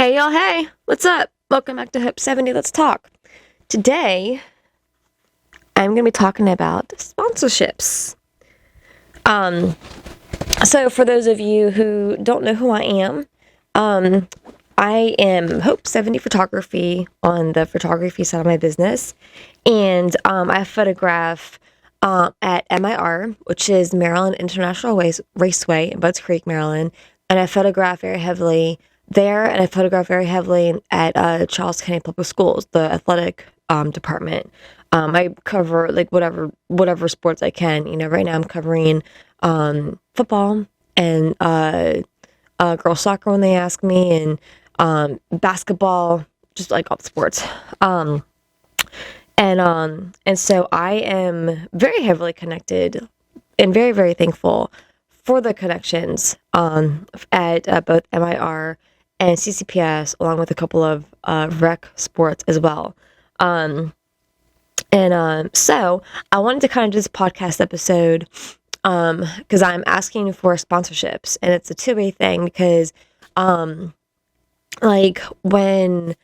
Hey y'all, hey, what's up? Welcome back to Hope70. Let's talk. Today, I'm going to be talking about sponsorships. So for those of you who don't know who I am, I am Hope70 Photography on the photography side of my business, and I photograph at MIR, which is Maryland International Raceway in Budds Creek, Maryland, and I photograph very heavily there, and I photograph very heavily at Charles County Public Schools, the athletic department. I cover like whatever sports I can. Right now I'm covering football and girls soccer when they ask me, and basketball, just like all the sports. And so I am very heavily connected and very, very thankful for the connections at both MIR and CCPS, along with a couple of rec sports as well. So I wanted to kind of do this podcast episode because I'm asking for sponsorships, and it's a two-way thing because like when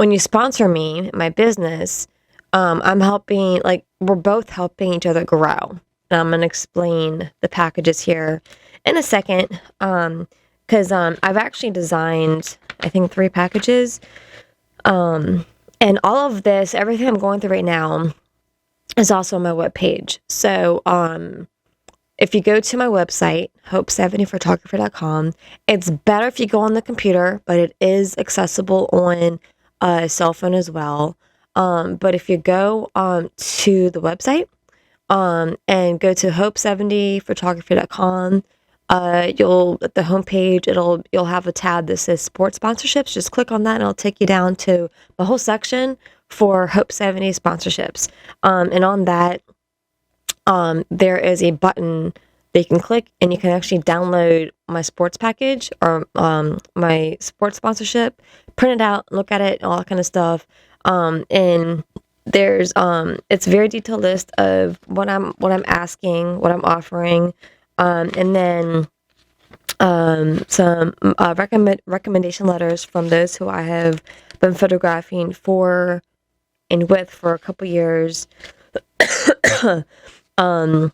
you sponsor me, my business, I'm helping, like, we're both helping each other grow. And I'm going to explain the packages here in a second, because I've actually designed, I think, 3 packages. And all of this, everything I'm going through right now, is also on my webpage. So if you go to my website, hope70photography.com, it's better if you go on the computer, but it is accessible on a cell phone as well. But if you go to the website and go to hope70photography.com, you'll, at the homepage, you'll have a tab that says sports sponsorships. Just click on that and it'll take you down to the whole section for Hope70 sponsorships. And on that, there is a button that you can click, and you can actually download my sports package or my sports sponsorship, print it out, look at it, all that kind of stuff. And there's it's a very detailed list of what I'm asking, what I'm offering, and then some recommendation letters from those who I have been photographing for and with for a couple years. And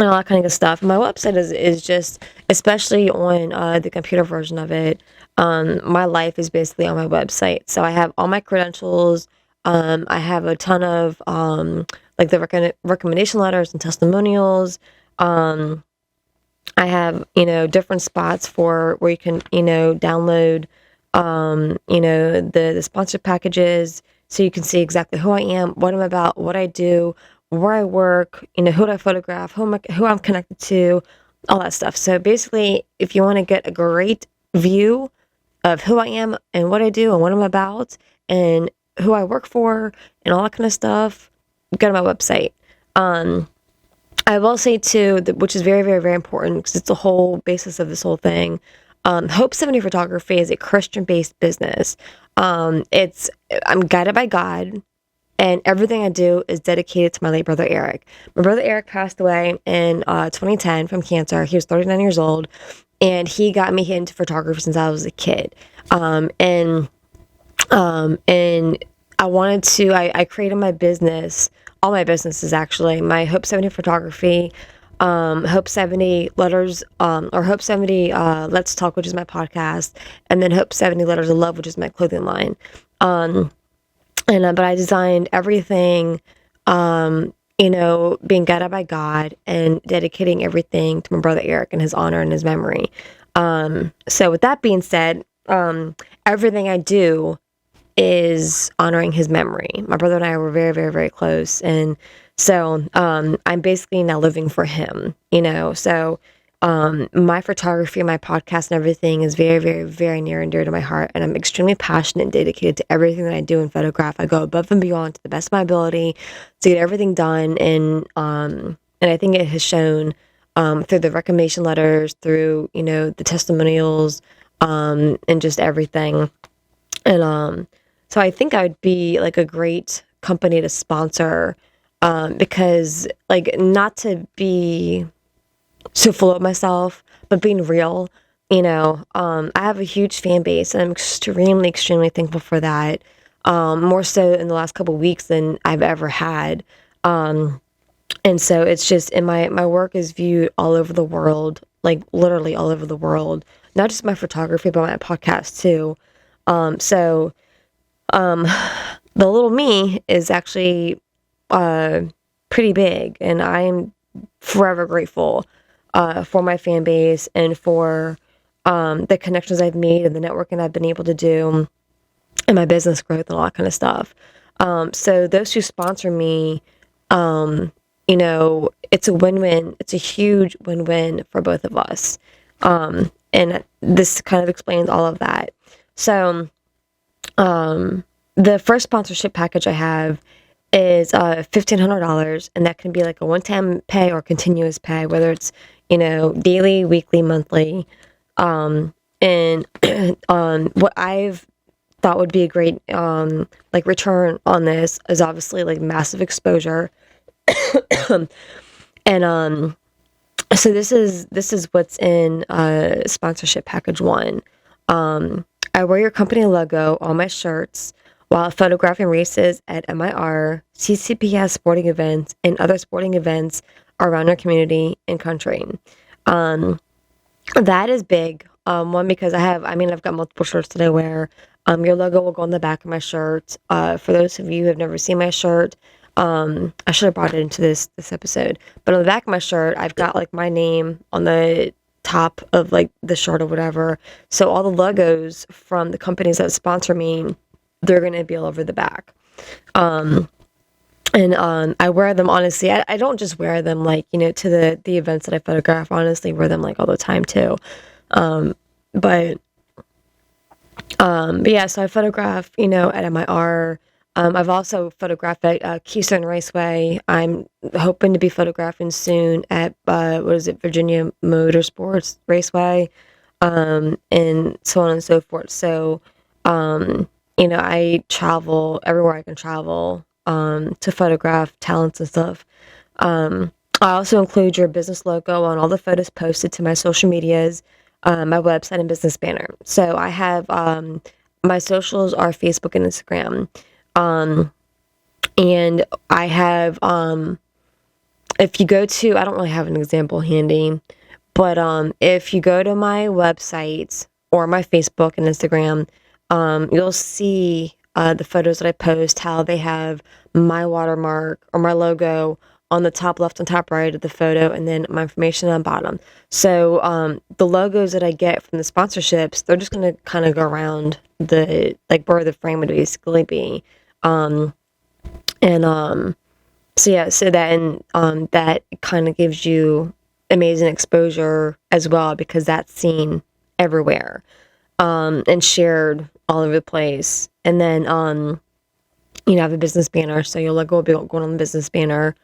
all that kind of good stuff. My website is just, especially on the computer version of it, my life is basically on my website. So I have all my credentials. I have a ton of like the recommendation letters and testimonials. I have, different spots for where you can, download, the sponsored packages, so you can see exactly who I am, what I'm about, what I do, where I work, who do I photograph, who I'm connected to, all that stuff. So basically, if you want to get a great view of who I am and what I do and what I'm about and who I work for and all that kind of stuff, go to my website. I will say too, which is very, very, very important because it's the whole basis of this whole thing. Hope70 Photography is a Christian-based business. I'm guided by God, and everything I do is dedicated to my late brother Eric. My brother Eric passed away in 2010 from cancer. He was 39 years old, and he got me into photography since I was a kid. And I wanted to. I created my business. All my businesses, actually, my Hope70 Photography, Hope70 Letters, or Hope70 Let's Talk, which is my podcast, and then Hope70 Letters of Love, which is my clothing line. But I designed everything, being guided by God and dedicating everything to my brother Eric in his honor and his memory. So with that being said, everything I do is honoring his memory. My brother and I were very, very, very close. And so I'm basically now living for him, So my photography, my podcast, and everything is very, very, very near and dear to my heart. And I'm extremely passionate and dedicated to everything that I do in photograph. I go above and beyond to the best of my ability to get everything done. And I think it has shown through the recommendation letters, through, the testimonials, and just everything. And so I think I would be like a great company to sponsor, because, like, not to be so full of myself, but being real, I have a huge fan base, and I'm extremely, extremely thankful for that. More so in the last couple of weeks than I've ever had. Um, and so it's just, and my work is viewed all over the world, like literally all over the world, not just my photography, but my podcast too. So, um, the little me is actually, uh, pretty big, and I am forever grateful, for my fan base and for, the connections I've made and the networking I've been able to do and my business growth and all that kind of stuff. So those who sponsor me, it's a win-win. It's a huge win-win for both of us. And this kind of explains all of that. So, the first sponsorship package I have is $1,500, and that can be like a one-time pay or continuous pay, whether it's daily, weekly, monthly. And what I've thought would be a great like return on this is obviously like massive exposure. And so this is what's in sponsorship package one. I wear your company logo on my shirts while photographing races at MIR, CCPS sporting events, and other sporting events around our community and country. That is big. One, because I've got multiple shirts that I wear. Your logo will go on the back of my shirt. For those of you who have never seen my shirt, I should have brought it into this episode. But on the back of my shirt, I've got like my name on the top of like the shirt or whatever. So all the logos from the companies that sponsor me, they're gonna be all over the back. And I wear them honestly. I don't just wear them like, to the events that I photograph. Honestly, wear them like all the time too. But yeah, so I photograph, at MIR. I've also photographed at Keystone Raceway. I'm hoping to be photographing soon at Virginia Motorsports Raceway, and so on and so forth. So, I travel everywhere I can travel to photograph talents and stuff. I also include your business logo on all the photos posted to my social medias, my website, and business banner. So I have my socials are Facebook and Instagram. And I have, if you go to, I don't really have an example handy, but if you go to my website or my Facebook and Instagram, you'll see the photos that I post, how they have my watermark or my logo on the top left and top right of the photo, and then my information on the bottom. So the logos that I get from the sponsorships, they're just going to kind of go around the, like, where the frame would basically be. So that kind of gives you amazing exposure as well, because that's seen everywhere, and shared all over the place. And then, I have a business banner, so your logo will be going on the business banner.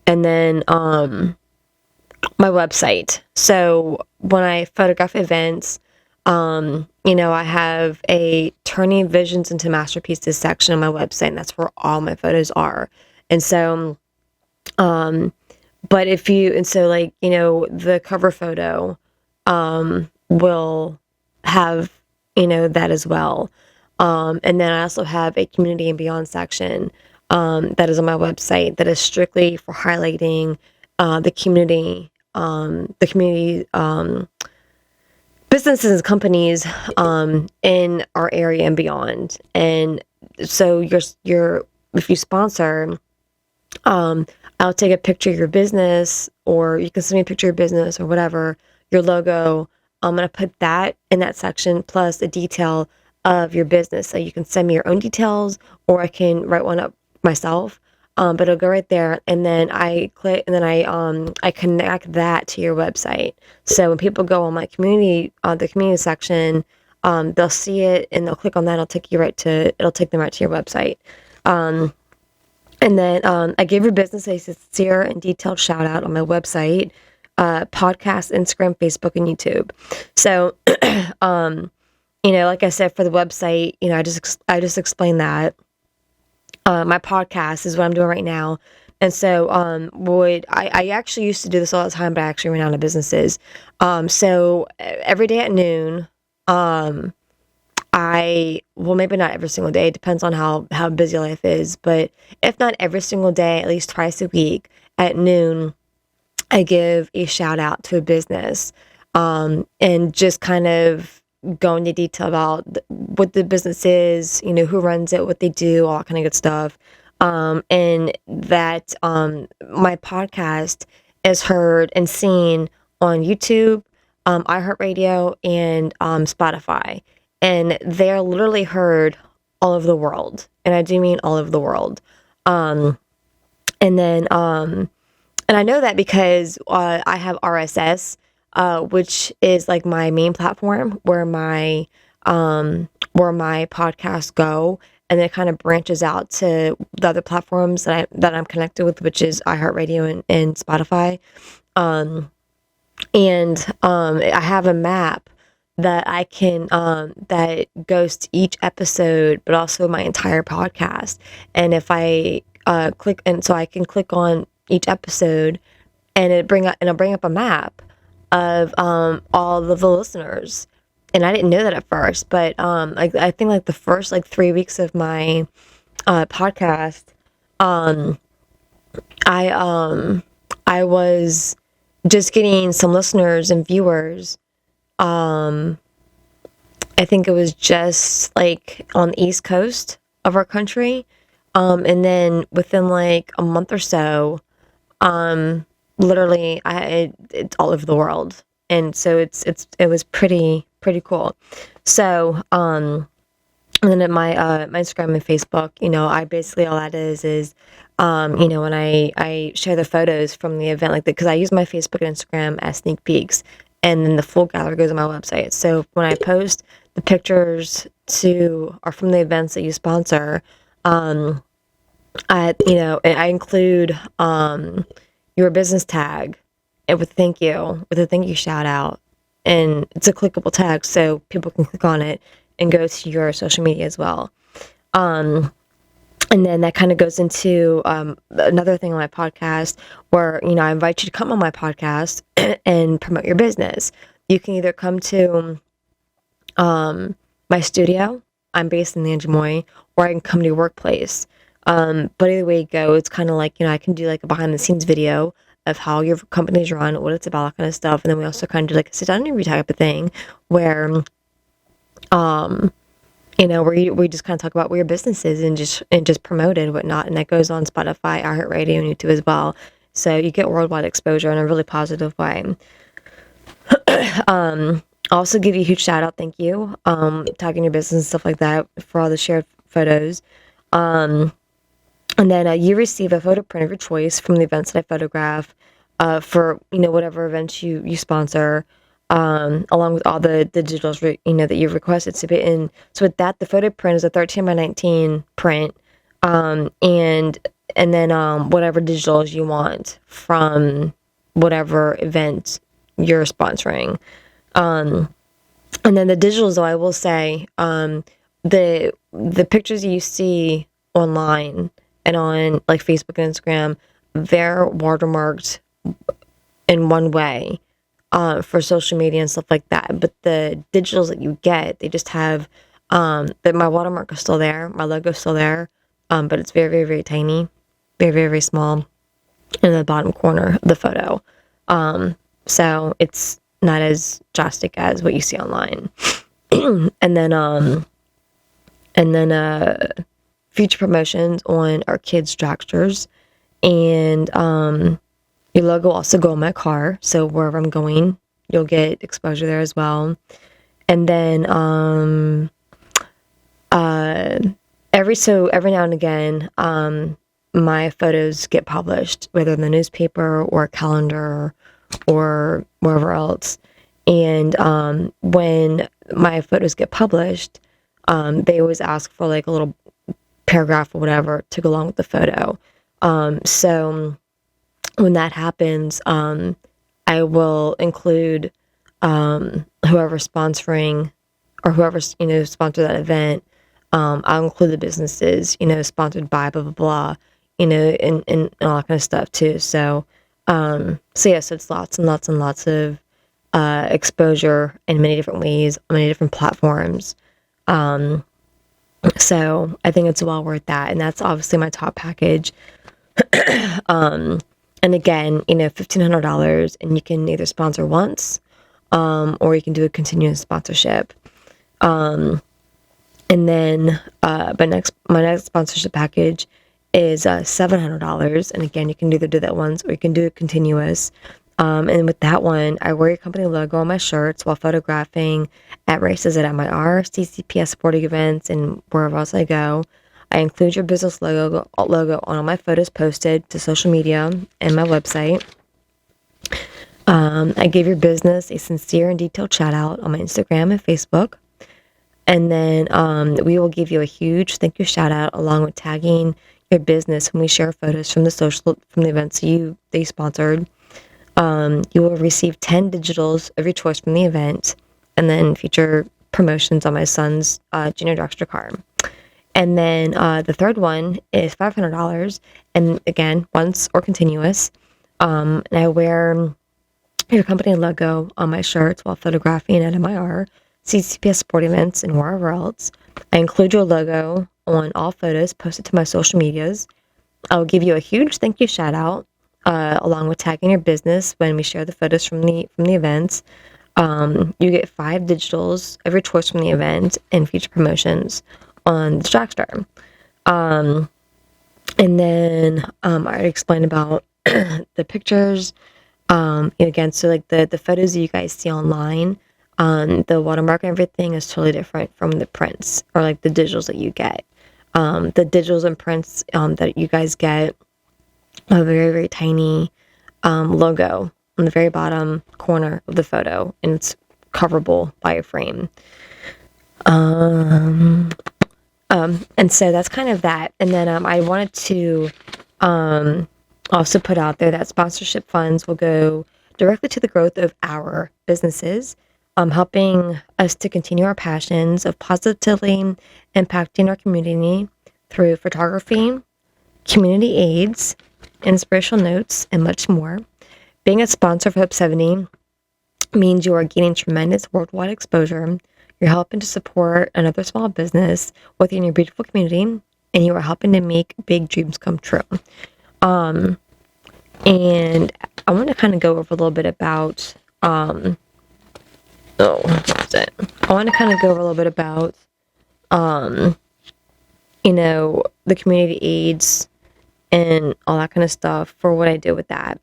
And then, my website. So when I photograph events, I have a turning visions into masterpieces section on my website, and that's where all my photos are. And so, but the cover photo, will have, that as well. And then I also have a community and beyond section, that is on my website that is strictly for highlighting, the community, businesses and companies in our area and beyond. And so if you sponsor, I'll take a picture of your business, or you can send me a picture of your business or whatever, your logo. I'm going to put that in that section plus a detail of your business. So you can send me your own details, or I can write one up myself. But it'll go right there, and then I click, and then I connect that to your website. So when people go on my community, the community section, they'll see it and they'll click on that. It'll take them right to your website. And then I give your business a sincere and detailed shout out on my website, podcast, Instagram, Facebook, and YouTube. So, like I said, for the website, I just explained that. My podcast is what I'm doing right now. And so, I actually used to do this all the time, but I actually ran out of businesses. So every day at noon, um, well, maybe not every single day. It depends on how busy life is. But if not every single day, at least twice a week at noon, I give a shout out to a business, and just kind of go into detail about what the business is, who runs it, what they do, all that kind of good stuff. And that my podcast is heard and seen on YouTube, iHeartRadio, and Spotify. And they're literally heard all over the world. And I do mean all over the world. Um, and then, and I know that because I have RSS, which is like my main platform where my podcasts go, and it kind of branches out to the other platforms that I'm connected with, which is iHeartRadio and Spotify. Um, and I have a map that I can that goes to each episode, but also my entire podcast. And if I click, and so I can click on each episode, and it'll bring up a map of all of the listeners. And I didn't know that at first, but I think like the first like 3 weeks of my podcast, um, I I was just getting some listeners and viewers. Um, I think it was just like on the East Coast of our country. And then within like a month or so, literally it's all over the world. And so it was pretty cool. So, and then at my Instagram and Facebook, I basically, all that is, when I share the photos from the event, like because I use my Facebook and Instagram as sneak peeks, and then the full gallery goes on my website. So when I post the pictures or from the events that you sponsor, I include your business tag and with a thank you shout out, and it's a clickable tag, so people can click on it and go to your social media as well. Um, and then that kind of goes into another thing on my podcast where, I invite you to come on my podcast and promote your business. You can either come to my studio. I'm based in Nanjamoy, or I can come to your workplace. But either way you go, it's kind of like, I can do like a behind the scenes video of how your company's run, what it's about, that kind of stuff. And then we also kind of do like a sit down interview type of thing where, where we just kind of talk about where your business is and just promote it and whatnot. And that goes on Spotify, iHeartRadio, and YouTube as well. So you get worldwide exposure in a really positive way. Also give you a huge shout out, thank you, tagging your business and stuff like that for all the shared photos. And then you receive a photo print of your choice from the events that I photograph, for whatever events you sponsor, along with all the digitals that you've requested to be in. So with that, the photo print is a 13x19 print, and then whatever digitals you want from whatever event you're sponsoring. And then the digitals, though, I will say, the pictures you see online and on like Facebook and Instagram, they're watermarked in one way, for social media and stuff like that. But the digitals that you get, they just have, that my watermark is still there, my logo is still there, but it's very, very, very tiny, very, very, very small in the bottom corner of the photo. So it's not as drastic as what you see online. And then future promotions on our kids' dragsters, and your logo will also go on my car, so wherever I'm going, you'll get exposure there as well. And then every now and again, my photos get published, whether in the newspaper or a calendar or wherever else. And when my photos get published, they always ask for like a little paragraph or whatever to go along with the photo. So when that happens, I will include whoever's sponsoring, or whoever's sponsored that event. I'll include the businesses, sponsored by blah blah blah, and all that kind of stuff too. So yes, it's lots and lots and lots of exposure in many different ways, on many different platforms. Um, so I think it's well worth that, and that's obviously my top package. Um, and again, $1,500, and you can either sponsor once, or you can do a continuous sponsorship. Um, and then, my next sponsorship package is $700, and again, you can either do that once or you can do it continuous. And with that one, I wear your company logo on my shirts while photographing at races at MIR, CCPS sporting events, and wherever else I go. I include your business logo on all my photos posted to social media and my website. I give your business a sincere and detailed shout out on my Instagram and Facebook. And then we will give you a huge thank you shout out along with tagging your business when we share photos from the events they sponsored. You will receive 10 digitals of your choice from the event, and then feature promotions on my son's junior dragster car. And then the third one is $500, and again, once or continuous. And I wear your company logo on my shirts while photographing at MIR, CCPS sporting events, and wherever else. I include your logo on all photos posted to my social medias. I'll give you a huge thank you shout out, along with tagging your business when we share the photos from the events. You get 5 digitals of your choice from the event and feature promotions on the dragster. And then I already explained about the pictures. Again, so like the photos that you guys see online, the watermark and everything is totally different from the prints or like the digitals that you get. The digitals and prints that you guys get a very, very tiny logo on the very bottom corner of the photo, and it's coverable by a frame. And so that's kind of that. And then I wanted to also put out there that sponsorship funds will go directly to the growth of our businesses, helping us to continue our passions of positively impacting our community through photography, community aids, inspirational notes, and much more. Being a sponsor of Hope70 means you are gaining tremendous worldwide exposure. You're helping to support another small business within your beautiful community, and you are helping to make big dreams come true. And I want to kind of go over a little bit about, I want to kind of go over a little bit about, the community aids and all that kind of stuff for what I do with that.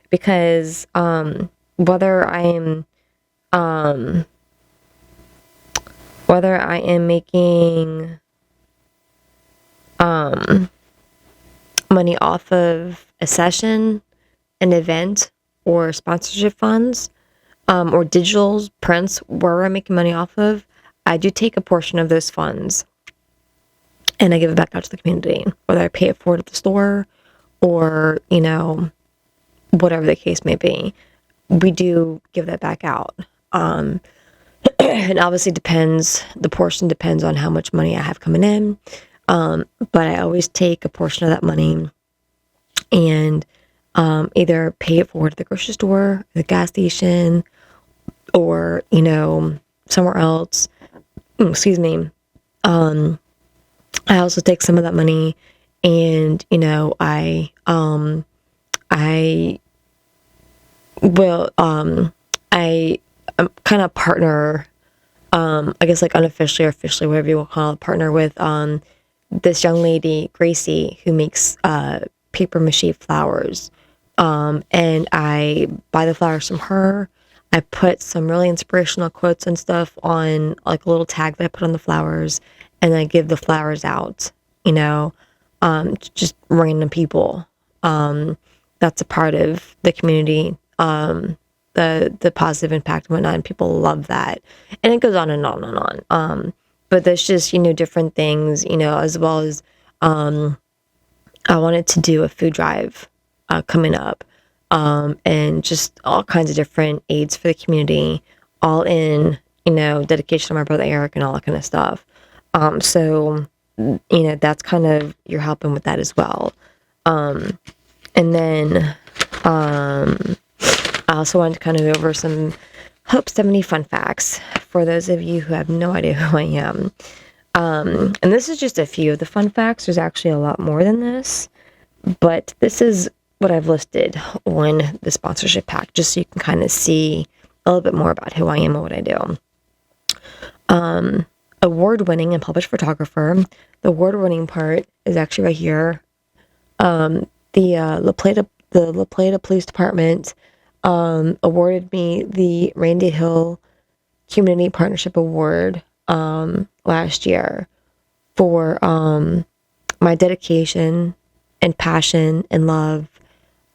Because, whether I am making, money off of a session, an event, or sponsorship funds, or digitals, prints, wherever I'm making money off of, I do take a portion of those funds and I give it back out to the community, whether I pay it forward at the store or, whatever the case may be. We do give that back out. And obviously the portion depends on how much money I have coming in. But I always take a portion of that money and either pay it forward at the grocery store, the gas station, or, somewhere else. Excuse me. I also take some of that money and, I will, I kind of partner, I guess like unofficially or officially, whatever you will call it, partner with, this young lady, Gracie, who makes, paper mache flowers. And I buy the flowers from her. I put some really inspirational quotes and stuff on like a little tag that I put on the flowers, and I give the flowers out, just random people. That's a part of the community, the positive impact and whatnot, and people love that. And it goes on and on and on. But there's just, different things, as well as, I wanted to do a food drive, coming up, and just all kinds of different aids for the community, all in, dedication to my brother Eric and all that kind of stuff. So, that's kind of, you're helping with that as well. And then I also wanted to kind of go over some Hope70 fun facts for those of you who have no idea who I am. And this is just a few of the fun facts. There's actually a lot more than this, but this is what I've listed on the sponsorship pack, just so you can kind of see a little bit more about who I am and what I do. Award-winning and published photographer. The award-winning part is actually right here. The La Plata Police Department awarded me the Randy Hill Community Partnership Award last year for my dedication and passion and love,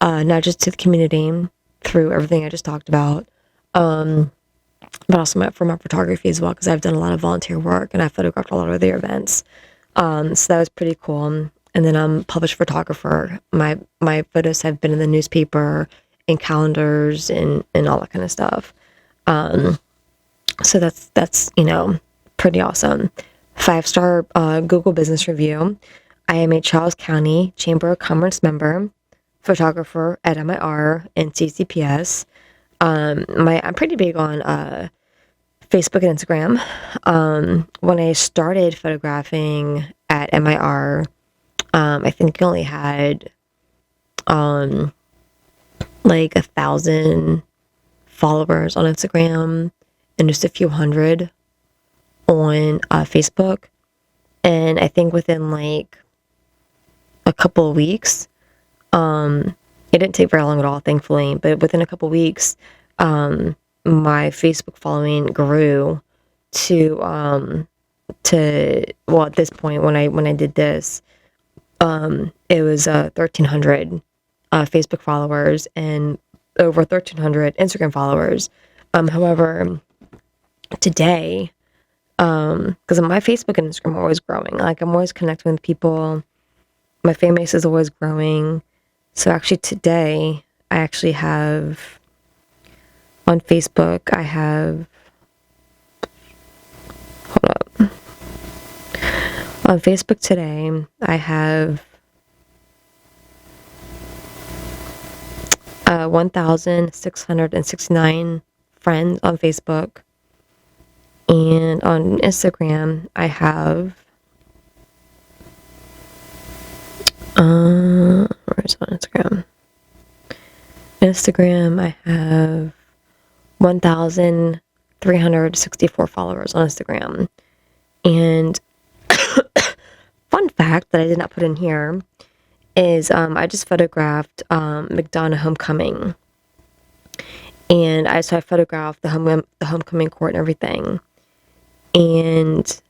not just to the community through everything I just talked about, but also for my photography as well, because I've done a lot of volunteer work and I photographed a lot of their events. So that was pretty cool. And then I'm published photographer. My photos have been in the newspaper, in calendars, and all that kind of stuff. So that's pretty awesome. 5-star Google Business Review. I am a Charles County Chamber of Commerce member, photographer at MIR and CCPS. I'm pretty big on Facebook and Instagram. When I started photographing at MIR, I think I only had like 1,000 followers on Instagram and just a few hundred on Facebook. And I think within like a couple of weeks, it didn't take very long at all, thankfully, but within a couple of weeks, my Facebook following grew to well, at this point when I did this, it was 1,300 Facebook followers and over 1,300 Instagram followers. However, today, because my Facebook and Instagram are always growing, like I'm always connecting with people. My fan base is always growing. So actually today, I actually have on Facebook, I have, hold up. On Facebook today, I have 1,669 friends on Facebook. And on Instagram, I have, where is it on Instagram? Instagram, I have 1,364 followers on Instagram. And fun fact that I did not put in here is I just photographed McDonough Homecoming. And I photographed the homecoming court and everything. And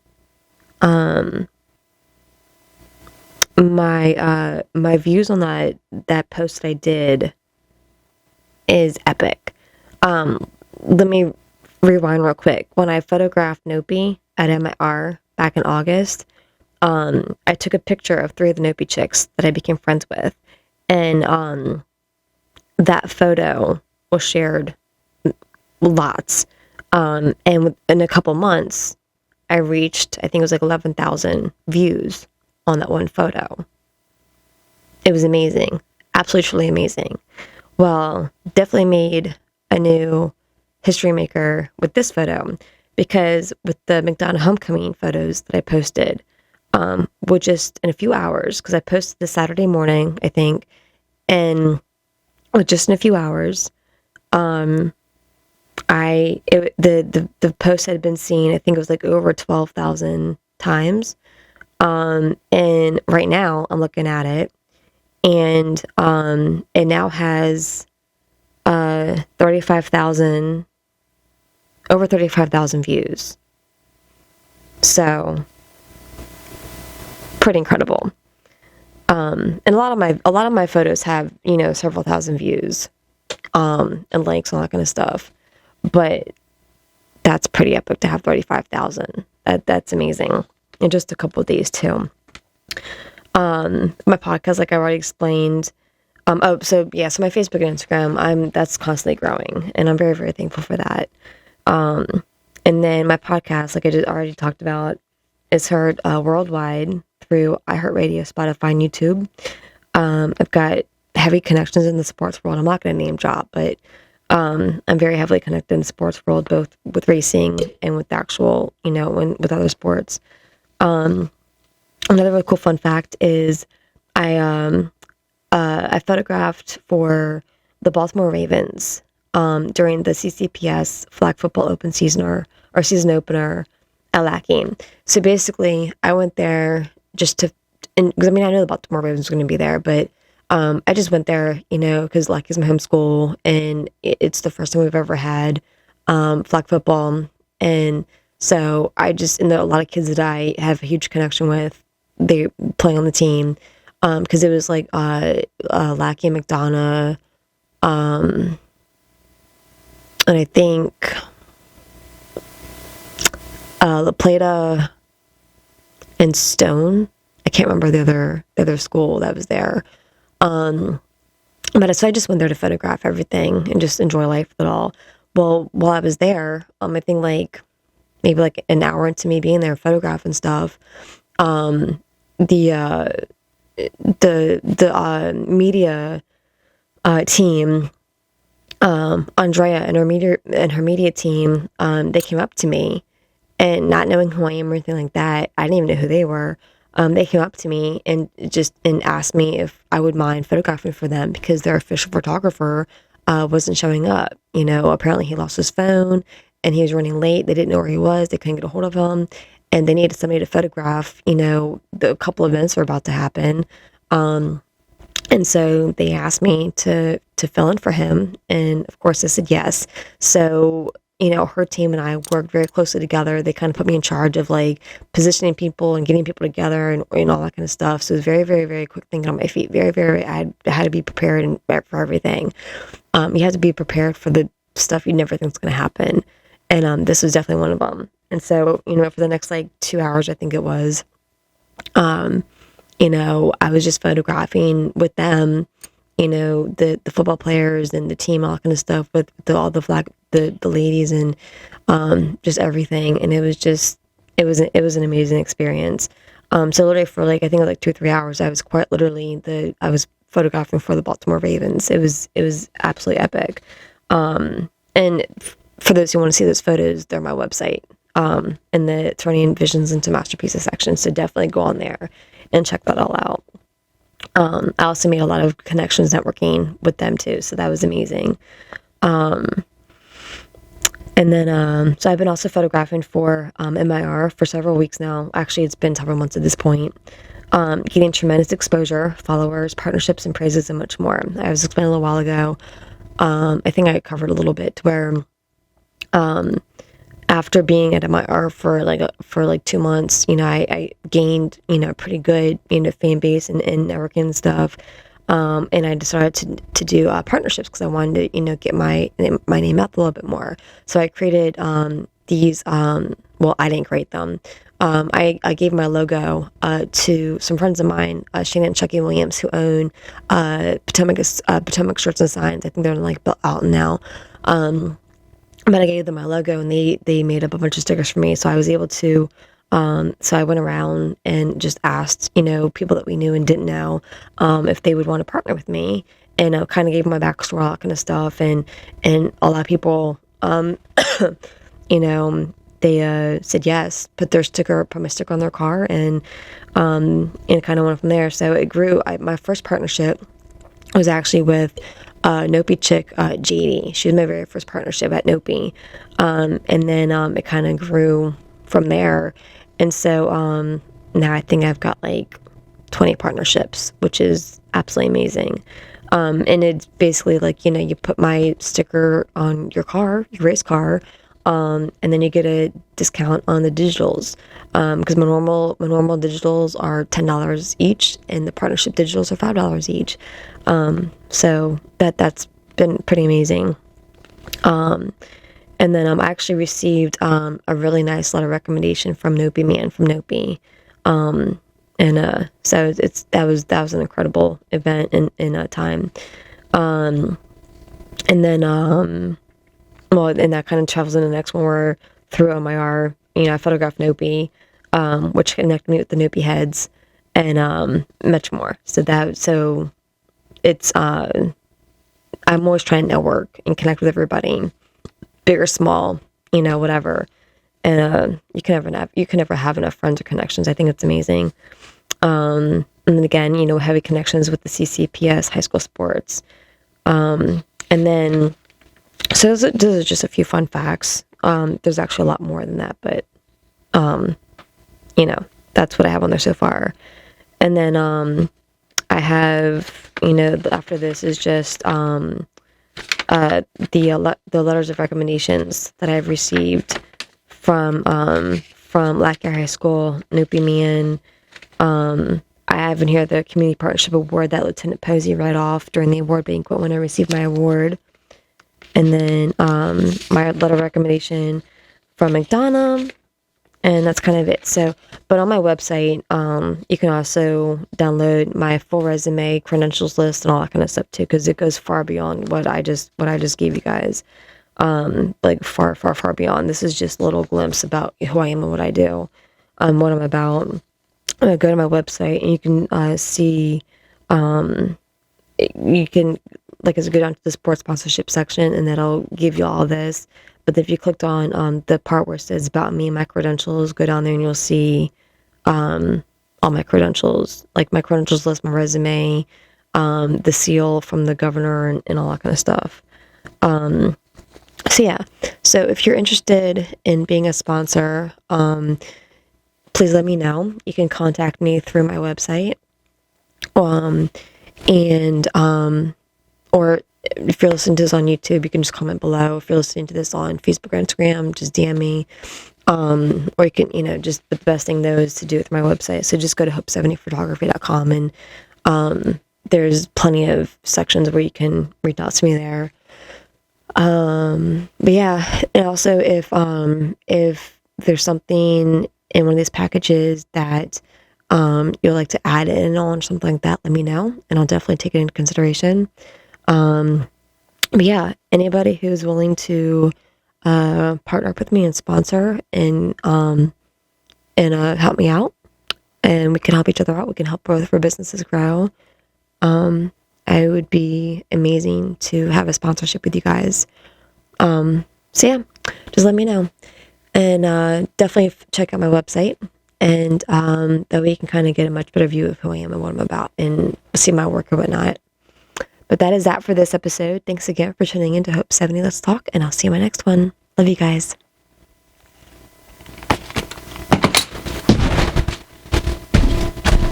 my views on that post that I did is epic. Let me rewind real quick. When I photographed Nopi at MIR back in August, I took a picture of 3 of the Nopi chicks that I became friends with, and that photo was shared lots. And in a couple months, I reached, I think it was like 11,000 views on that one photo. It was amazing. Absolutely, truly amazing. Well, definitely made a new history maker with this photo, because with the McDonough Homecoming photos that I posted, with just in a few hours, because I posted this Saturday morning, I think, and with just in a few hours, the post had been seen, I think it was like over 12,000 times. And right now I'm looking at it, and it now has 35,000, over 35,000 views. So pretty incredible. And a lot of my photos have, several thousand views, and likes and all that kind of stuff. But that's pretty epic to have 35,000. That's amazing. In just a couple of days too. My podcast, like I already explained. So my Facebook and Instagram, that's constantly growing, and I'm very, very thankful for that. And then my podcast, like I just already talked about, is heard worldwide through iHeartRadio, Spotify, and YouTube. I've got heavy connections in the sports world. I'm not going to name drop, but I'm very heavily connected in the sports world, both with racing and with the actual, with other sports. Another really cool fun fact is I photographed for the Baltimore Ravens during the CCPS flag football open season or season opener at Lackey. So basically, I went there just to, because I mean, I know the Baltimore Ravens were going to be there, but I just went there, because Lackey's my home school, and it's the first time we've ever had flag football. And so and a lot of kids that I have a huge connection with, they play on the team. Because it was like Lackey and McDonough, and I think La Plata and Stone. I can't remember the other school that was there. But so I just went there to photograph everything and just enjoy life with it all. Well, while I was there, I think maybe like an hour into me being there, photographing stuff, the media team, Andrea and her media team, they came up to me, and not knowing who I am or anything like that, I didn't even know who they were. They came up to me and asked me if I would mind photographing for them because their official photographer wasn't showing up. Apparently he lost his phone and he was running late. They didn't know where he was. They couldn't get a hold of him. And they needed somebody to photograph, the couple events were about to happen. And so they asked me to fill in for him. And of course I said yes. So, her team and I worked very closely together. They kind of put me in charge of like positioning people and getting people together and all that kind of stuff. So it was very, very, very quick thinking on my feet. Very, very, I had to be prepared and for everything. You have to be prepared for the stuff you never think is going to happen. And this was definitely one of them. And so, for the next like 2 hours, I think it was, I was just photographing with them, the football players and the team, all that kind of stuff with all the ladies and just everything. And it was an amazing experience. So literally for like, I think like 2 or 3 hours, I was quite literally I was photographing for the Baltimore Ravens. It was absolutely epic. And for those who want to see those photos, they're on my website. In the Turning Visions into Masterpieces section. So definitely go on there and check that all out. I also made a lot of connections networking with them too. So that was amazing. And then, so I've been also photographing for MIR for several weeks now. Actually, it's been several months at this point. Getting tremendous exposure, followers, partnerships, and praises, and much more. I was explaining a little while ago. I think I covered a little bit where, after being at MIR for like 2 months, I gained, a pretty good, fan base and networking and stuff. And I decided to do partnerships because I wanted to, get my name out a little bit more. So I created these, well, I didn't create them. I gave my logo to some friends of mine, Shannon and Chucky Williams, who own Potomac Shirts and Signs. I think they're like out now. But I gave them my logo, and they made up a bunch of stickers for me. So I was able to, so I went around and just asked, people that we knew and didn't know, if they would want to partner with me, and kind of gave them my backstory, all that kind of stuff. And a lot of people, they said yes, put my sticker on their car, and it kind of went from there. So it grew. My first partnership was actually with Nopi chick, JD. She was my very first partnership at Nopi. And then it kind of grew from there. And so now I think I've got like 20 partnerships, which is absolutely amazing. And it's basically like, you put my sticker on your car, your race car, and then you get a discount on the digitals. Because my normal digitals are $10 each, and the partnership digitals are $5 each. So that's been pretty amazing. And then I actually received a really nice letter of recommendation from Nopi Man from Nopi. So that was an incredible event in time. And then well, and that kind of travels into the next one where through MIR, I photographed Nopi, which connected me with the Nopi heads. and much more. So it's I'm always trying to network and connect with everybody, big or small, whatever. And you can never have enough friends or connections. I think it's amazing. And then again, heavy connections with the CCPS high school sports. And then, so those are just a few fun facts. There's actually a lot more than that, but, that's what I have on there so far. And then, I have, after this is just, the letters of recommendations that I've received from Lackey High School, Noopy I have in here the Community Partnership Award that Lieutenant Posey read off during the award banquet when I received my award. And then my letter of recommendation from McDonough, and that's kind of it. So, but on my website, you can also download my full resume, credentials list, and all that kind of stuff too, because it goes far beyond what I just gave you guys. Like far, far, far beyond. This is just a little glimpse about who I am and what I do, what I'm about. Go to my website and you can see, you can, go down to the sports sponsorship section and that'll give you all this. But if you clicked on the part where it says about me and my credentials, go down there and you'll see all my credentials, like my credentials list, my resume, the seal from the governor and all that kind of stuff. So yeah, so if you're interested in being a sponsor, please let me know. You can contact me through my website, or if you're listening to this on YouTube, you can just comment below. If you're listening to this on Facebook or Instagram, just DM me, or you can, just the best thing though is to do it through my website. So just go to hope70photography.com and there's plenty of sections where you can reach out to me there. But yeah, and also if there's something in one of these packages that you'd like to add in on or something like that, let me know and I'll definitely take it into consideration. But yeah, anybody who's willing to partner up with me and sponsor and help me out, and we can help each other out, we can help both of our businesses grow. I would be amazing to have a sponsorship with you guys. So yeah, just let me know. And definitely check out my website. And that way you can kind of get a much better view of who I am and what I'm about and see my work or whatnot. But that is that for this episode. Thanks again for tuning in to Hope70 Let's Talk. And I'll see you in my next one. Love you guys.